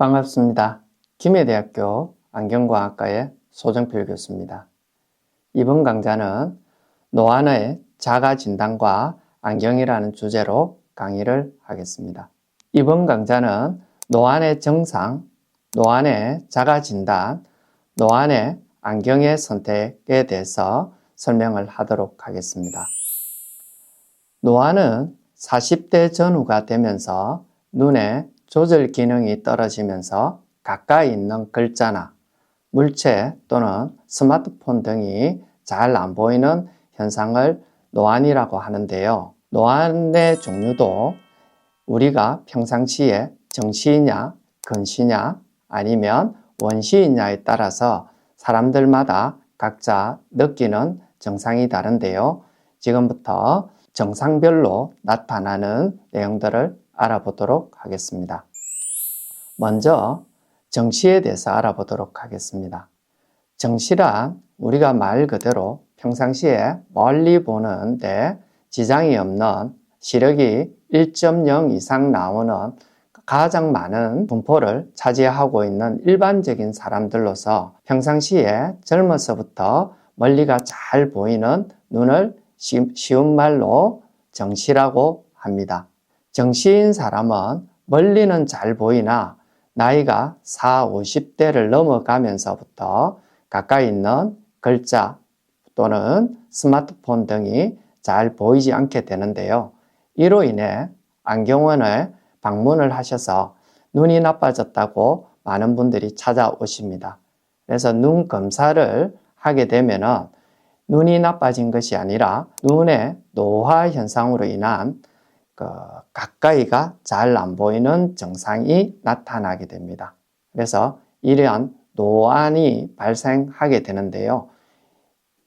반갑습니다. 김해대학교 안경과학과의 소정필 교수입니다. 이번 강좌는 노안의 자가진단과 안경이라는 주제로 강의를 하겠습니다. 이번 강좌는 노안의 증상, 노안의 자가진단, 노안의 안경의 선택에 대해서 설명을 하도록 하겠습니다. 노안은 40대 전후가 되면서 눈의 조절 기능이 떨어지면서 가까이 있는 글자나 물체 또는 스마트폰 등이 잘 안 보이는 현상을 노안이라고 하는데요. 노안의 종류도 우리가 평상시에 정시이냐, 근시냐, 아니면 원시이냐에 따라서 사람들마다 각자 느끼는 증상이 다른데요. 지금부터 증상별로 나타나는 내용들을 알아보도록 하겠습니다. 먼저 정시에 대해서 알아보도록 하겠습니다. 정시란 우리가 말 그대로 평상시에 멀리 보는데 지장이 없는 시력이 1.0 이상 나오는 가장 많은 분포를 차지하고 있는 일반적인 사람들로서 평상시에 젊어서부터 멀리가 잘 보이는 눈을 쉬운 말로 정시라고 합니다. 정시인 사람은 멀리는 잘 보이나 나이가 40, 50대를 넘어가면서부터 가까이 있는 글자 또는 스마트폰 등이 잘 보이지 않게 되는데요. 이로 인해 안경원에 방문을 하셔서 눈이 나빠졌다고 많은 분들이 찾아오십니다. 그래서 눈 검사를 하게 되면 눈이 나빠진 것이 아니라 눈의 노화 현상으로 인한 가까이가 잘 안 보이는 증상이 나타나게 됩니다. 그래서 이러한 노안이 발생하게 되는데요.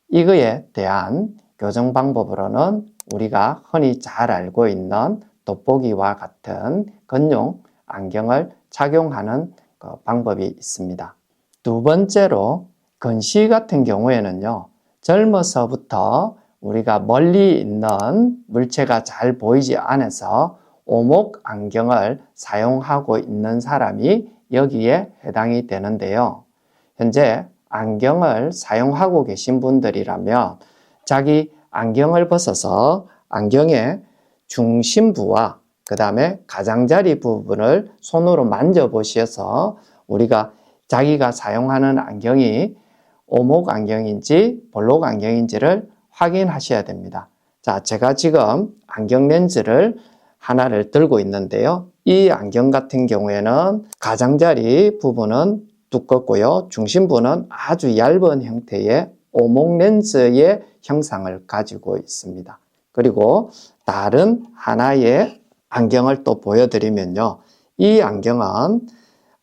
이거에 대한 교정 방법으로는 우리가 흔히 잘 알고 있는 돋보기와 같은 근용 안경을 착용하는 방법이 있습니다. 두 번째로 근시 같은 경우에는요. 젊어서부터 우리가 멀리 있는 물체가 잘 보이지 않아서 오목 안경을 사용하고 있는 사람이 여기에 해당이 되는데요. 현재 안경을 사용하고 계신 분들이라면 자기 안경을 벗어서 안경의 중심부와 그 다음에 가장자리 부분을 손으로 만져보셔서 우리가 자기가 사용하는 안경이 오목 안경인지 볼록 안경인지를 확인하셔야 됩니다. 자, 제가 지금 안경 렌즈를 하나를 들고 있는데요. 이 안경 같은 경우에는 가장자리 부분은 두껍고요. 중심부는 아주 얇은 형태의 오목 렌즈의 형상을 가지고 있습니다. 그리고 다른 하나의 안경을 또 보여드리면요. 이 안경은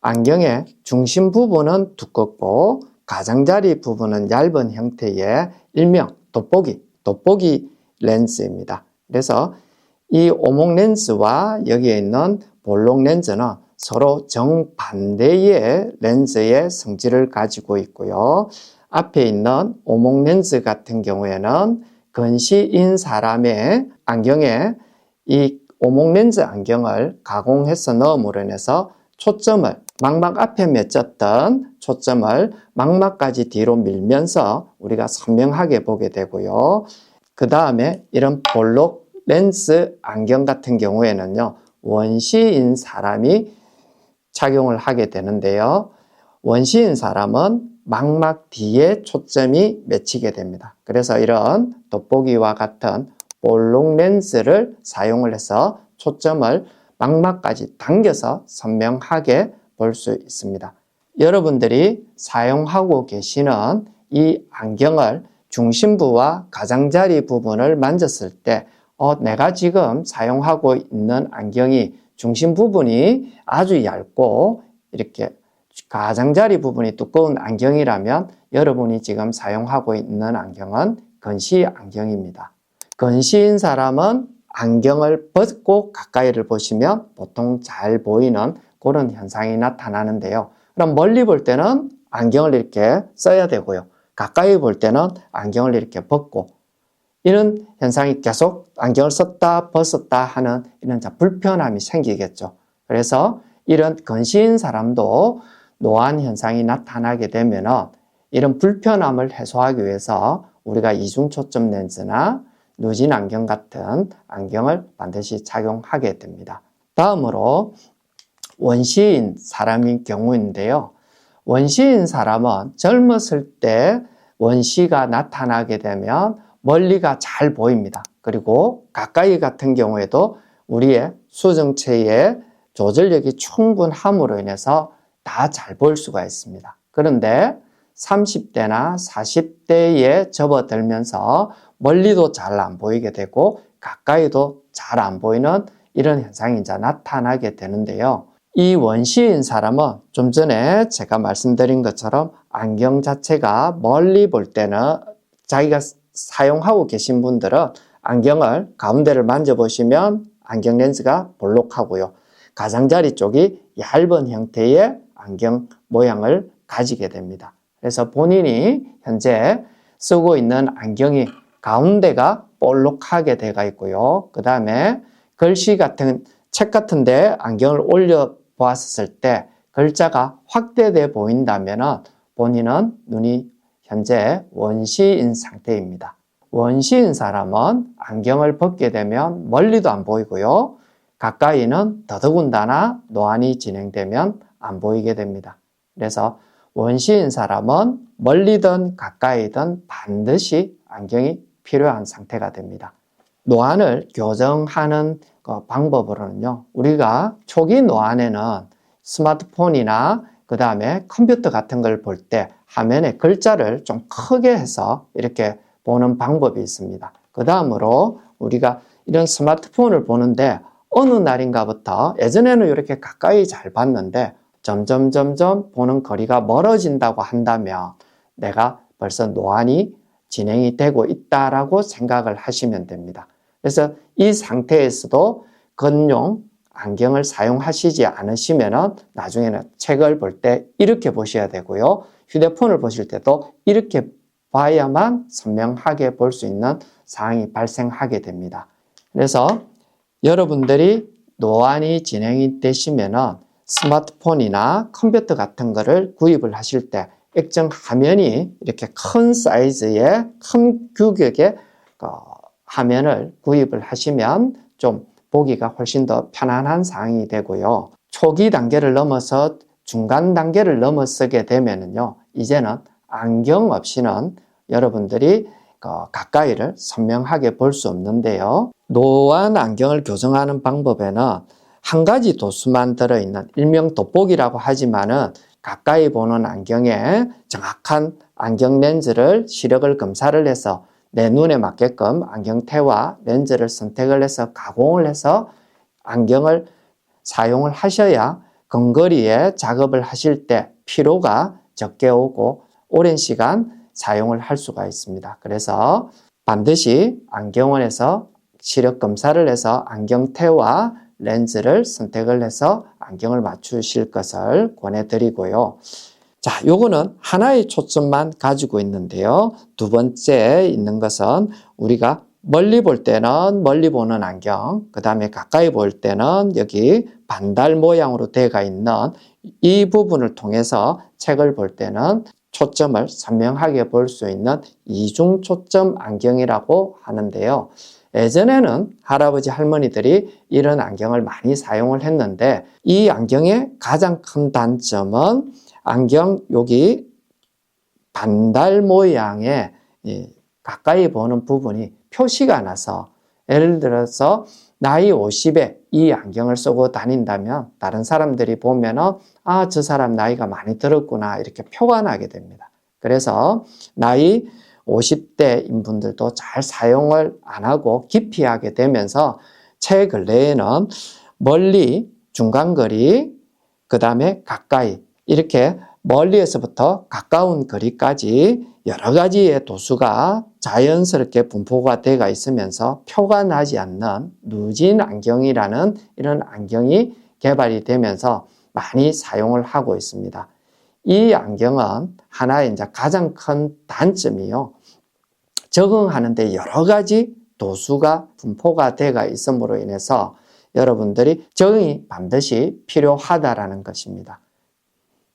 안경의 중심 부분은 두껍고 가장자리 부분은 얇은 형태의 일명 돋보기 렌즈입니다. 그래서 이 오목 렌즈와 여기에 있는 볼록 렌즈는 서로 정반대의 렌즈의 성질을 가지고 있고요. 앞에 있는 오목 렌즈 같은 경우에는 근시인 사람의 안경에 이 오목 렌즈 안경을 가공해서 넣음으로 인해서 초점을 망막 앞에 맺혔던 초점을 망막까지 뒤로 밀면서 우리가 선명하게 보게 되고요. 그 다음에 이런 볼록 렌즈 안경 같은 경우에는요. 원시인 사람이 착용을 하게 되는데요. 원시인 사람은 망막 뒤에 초점이 맺히게 됩니다. 그래서 이런 돋보기와 같은 볼록 렌즈를 사용을 해서 초점을 망막까지 당겨서 선명하게 볼 수 있습니다. 여러분들이 사용하고 계시는 이 안경을 중심부와 가장자리 부분을 만졌을 때 내가 지금 사용하고 있는 안경이 중심 부분이 아주 얇고 이렇게 가장자리 부분이 두꺼운 안경이라면 여러분이 지금 사용하고 있는 안경은 근시 안경입니다. 근시인 사람은 안경을 벗고 가까이를 보시면 보통 잘 보이는 그런 현상이 나타나는데요. 그럼 멀리 볼 때는 안경을 이렇게 써야 되고요. 가까이 볼 때는 안경을 이렇게 벗고 이런 현상이 계속 안경을 썼다 벗었다 하는 이런 불편함이 생기겠죠. 그래서 이런 근시인 사람도 노안 현상이 나타나게 되면 이런 불편함을 해소하기 위해서 우리가 이중초점 렌즈나 누진 안경 같은 안경을 반드시 착용하게 됩니다. 다음으로 원시인 사람인 경우인데요. 원시인 사람은 젊었을 때 원시가 나타나게 되면 멀리가 잘 보입니다. 그리고 가까이 같은 경우에도 우리의 수정체의 조절력이 충분함으로 인해서 다 잘 볼 수가 있습니다. 그런데 30대나 40대에 접어들면서 멀리도 잘 안 보이게 되고 가까이도 잘 안 보이는 이런 현상이 이제 나타나게 되는데요. 이 원시인 사람은 좀 전에 제가 말씀드린 것처럼 안경 자체가 멀리 볼 때는 자기가 사용하고 계신 분들은 안경을 가운데를 만져보시면 안경 렌즈가 볼록하고요. 가장자리 쪽이 얇은 형태의 안경 모양을 가지게 됩니다. 그래서 본인이 현재 쓰고 있는 안경이 가운데가 볼록하게 되어 있고요. 그 다음에 글씨 같은 책 같은데 안경을 올려 보았을 때 글자가 확대돼 보인다면 본인은 눈이 현재 원시인 상태입니다. 원시인 사람은 안경을 벗게 되면 멀리도 안 보이고요. 가까이는 더더군다나 노안이 진행되면 안 보이게 됩니다. 그래서 원시인 사람은 멀리든 가까이든 반드시 안경이 필요한 상태가 됩니다. 노안을 교정하는 방법으로는요, 우리가 초기 노안에는 스마트폰이나 그 다음에 컴퓨터 같은 걸 볼 때 화면에 글자를 좀 크게 해서 이렇게 보는 방법이 있습니다. 그 다음으로 우리가 이런 스마트폰을 보는데 어느 날인가부터 예전에는 이렇게 가까이 잘 봤는데 점점 보는 거리가 멀어진다고 한다면 내가 벌써 노안이 진행이 되고 있다라고 생각을 하시면 됩니다. 그래서 이 상태에서도 건용 안경을 사용하시지 않으시면 나중에는 책을 볼 때 이렇게 보셔야 되고요. 휴대폰을 보실 때도 이렇게 봐야만 선명하게 볼 수 있는 상황이 발생하게 됩니다. 그래서 여러분들이 노안이 진행이 되시면 스마트폰이나 컴퓨터 같은 거를 구입을 하실 때 액정 화면이 이렇게 큰 사이즈의 큰 규격의 화면을 구입을 하시면 좀 보기가 훨씬 더 편안한 상황이 되고요. 초기 단계를 넘어서 중간 단계를 넘어서게 되면요, 이제는 안경 없이는 여러분들이 가까이를 선명하게 볼 수 없는데요. 노안 안경을 교정하는 방법에는 한 가지 도수만 들어있는 일명 돋보기라고 하지만은 가까이 보는 안경에 정확한 안경 렌즈를 시력을 검사를 해서 내 눈에 맞게끔 안경테와 렌즈를 선택을 해서 가공을 해서 안경을 사용을 하셔야 근거리에 작업을 하실 때 피로가 적게 오고 오랜 시간 사용을 할 수가 있습니다. 그래서 반드시 안경원에서 시력 검사를 해서 안경테와 렌즈를 선택을 해서 안경을 맞추실 것을 권해드리고요. 자, 요거는 하나의 초점만 가지고 있는데요. 두 번째 있는 것은 우리가 멀리 볼 때는 멀리 보는 안경, 그 다음에 가까이 볼 때는 여기 반달 모양으로 되어 있는 이 부분을 통해서 책을 볼 때는 초점을 선명하게 볼 수 있는 이중 초점 안경이라고 하는데요. 예전에는 할아버지 할머니들이 이런 안경을 많이 사용을 했는데 이 안경의 가장 큰 단점은 안경 여기 반달 모양의 가까이 보는 부분이 표시가 나서 예를 들어서 나이 50에 이 안경을 쓰고 다닌다면 다른 사람들이 보면은 아, 저 사람 나이가 많이 들었구나 이렇게 표가 나게 됩니다. 그래서 나이 50대인 분들도 잘 사용을 안 하고 기피하게 되면서 최근래에는 멀리, 중간거리, 그 다음에 가까이 이렇게 멀리에서부터 가까운 거리까지 여러 가지의 도수가 자연스럽게 분포가 되어 있으면서 표가 나지 않는 누진 안경이라는 이런 안경이 개발이 되면서 많이 사용을 하고 있습니다. 이 안경은 하나의 이제 가장 큰 단점이요. 적응하는데 여러 가지 도수가 분포가 되어 있음으로 인해서 여러분들이 적응이 반드시 필요하다라는 것입니다.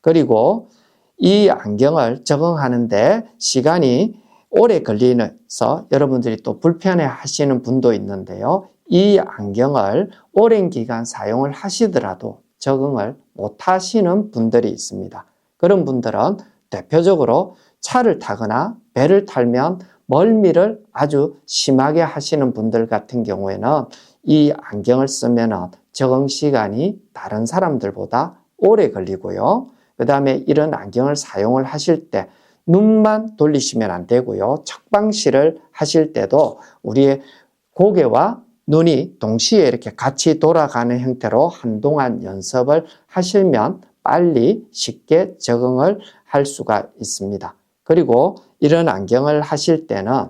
그리고 이 안경을 적응하는데 시간이 오래 걸리면서 여러분들이 또 불편해 하시는 분도 있는데요. 이 안경을 오랜 기간 사용을 하시더라도 적응을 못 하시는 분들이 있습니다. 그런 분들은 대표적으로 차를 타거나 배를 탈면 멀미를 아주 심하게 하시는 분들 같은 경우에는 이 안경을 쓰면 적응 시간이 다른 사람들보다 오래 걸리고요. 그 다음에 이런 안경을 사용을 하실 때 눈만 돌리시면 안 되고요. 측방시를 하실 때도 우리의 고개와 눈이 동시에 이렇게 같이 돌아가는 형태로 한동안 연습을 하시면 빨리 쉽게 적응을 할 수가 있습니다. 그리고 이런 안경을 하실 때는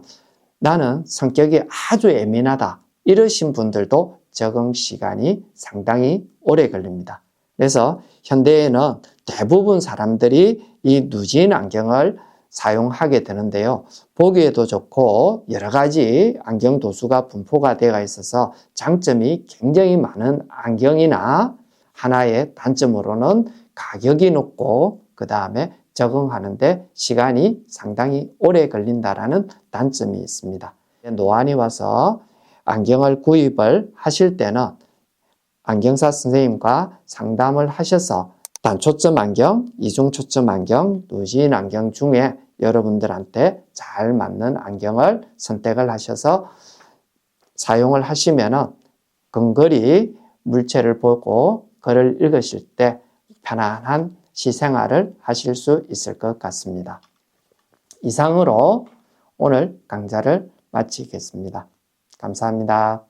나는 성격이 아주 예민하다 이러신 분들도 적응 시간이 상당히 오래 걸립니다. 그래서 현대에는 대부분 사람들이 이 누진 안경을 사용하게 되는데요. 보기에도 좋고 여러 가지 안경 도수가 분포가 되어 있어서 장점이 굉장히 많은 안경이나 하나의 단점으로는 가격이 높고 그 다음에 적응하는데 시간이 상당히 오래 걸린다라는 단점이 있습니다. 노안이 와서 안경을 구입을 하실 때는 안경사 선생님과 상담을 하셔서 단초점 안경, 이중초점 안경, 누진 안경 중에 여러분들한테 잘 맞는 안경을 선택을 하셔서 사용을 하시면 근거리 물체를 보고 글을 읽으실 때 편안한 시생활을 하실 수 있을 것 같습니다. 이상으로 오늘 강좌를 마치겠습니다. 감사합니다.